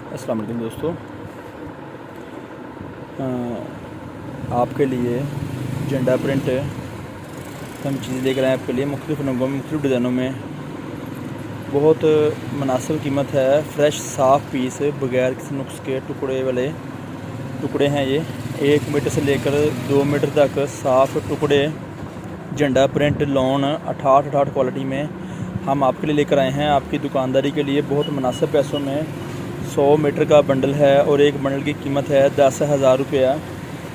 अस्सलाम वालेकुम दोस्तों, आपके लिए झंडा प्रिंट हम चीज़ें लेकर आए आपके लिए मुख्तलिफ़ रंगों में, मुख्तलिफ़ डिज़ाइनों में। बहुत मुनासिब कीमत है। फ़्रेश साफ़ पीस बग़ैर किसी नुक्स के टुकड़े वाले टुकड़े हैं ये। 1 मीटर से लेकर 2 मीटर तक साफ़ टुकड़े झंडा प्रिंट लॉन 68 क्वालिटी में हम आपके लिए लेकर आए हैं। आपकी दुकानदारी के लिए बहुत मुनासिब पैसों में 100 मीटर का बंडल है और एक बंडल की कीमत है 10,000 रुपया।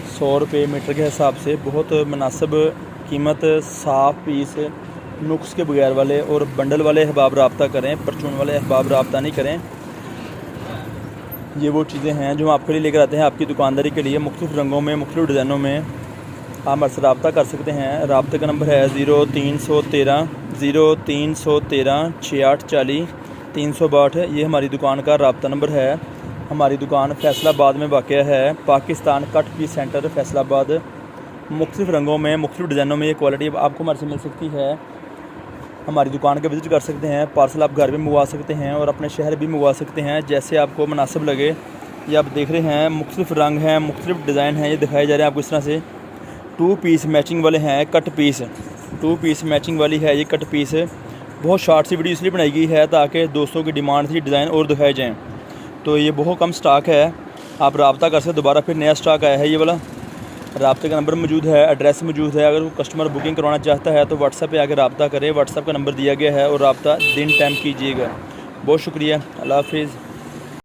100 रुपये मीटर के हिसाब से बहुत मुनासिब कीमत। साफ़ पीस नुक्स के बगैर वाले और बंडल वाले अहबाब रब्ता करें, परचून वाले अहबाब रब्ता नहीं करें। ये वो चीज़ें हैं जो हम आपके लिए लेकर आते हैं आपकी दुकानदारी के लिए। मुख्तलिफ़ रंगों में, मुख्तलिफ़ डिज़ाइनों में आप हमसे रब्ता कर सकते हैं। रब्ते का नंबर है 0313 6840 362। ये हमारी दुकान का रब्ता नंबर है। हमारी दुकान फैसलाबाद में वाक़या है। Pakistan cut piece centre Faisalabad. मुख्तलिफ़ रंगों में, मुख्तलिफ़ डिज़ाइनों में ये क्वालिटी आपको हमारे से मिल सकती है। हमारी दुकान के विज़िट कर सकते हैं। पार्सल आप घर भी मंगवा सकते हैं और अपने शहर भी मंगवा सकते हैं, जैसे आपको मुनासिब लगे। ये आप देख रहे हैं मुख्तलिफ़ रंग हैं, मुख्तलिफ़ डिज़ाइन हैं, ये दिखाए जा रहे हैं आपको इस तरह से। 2 पीस मैचिंग वाले हैं, कट पीस 2 पीस मैचिंग वाली है ये कट पीस। बहुत शॉर्ट सी वीडियो इसलिए बनाई गई है ताकि दोस्तों की डिमांड थी डिज़ाइन और दिखाए जाएँ। तो ये बहुत कम स्टॉक है, आप रब्ता कर सकते। दोबारा फिर नया स्टॉक आया है ये वाला। रब्ते का नंबर मौजूद है, एड्रेस मौजूद है। अगर कस्टमर बुकिंग करवाना चाहता है तो व्हाट्सएप पे आके रब्ता करें। व्हाट्सएप का नंबर दिया गया है और रब्ता दिन टाइम कीजिएगा। बहुत शुक्रिया, अल्लाह हाफिज़।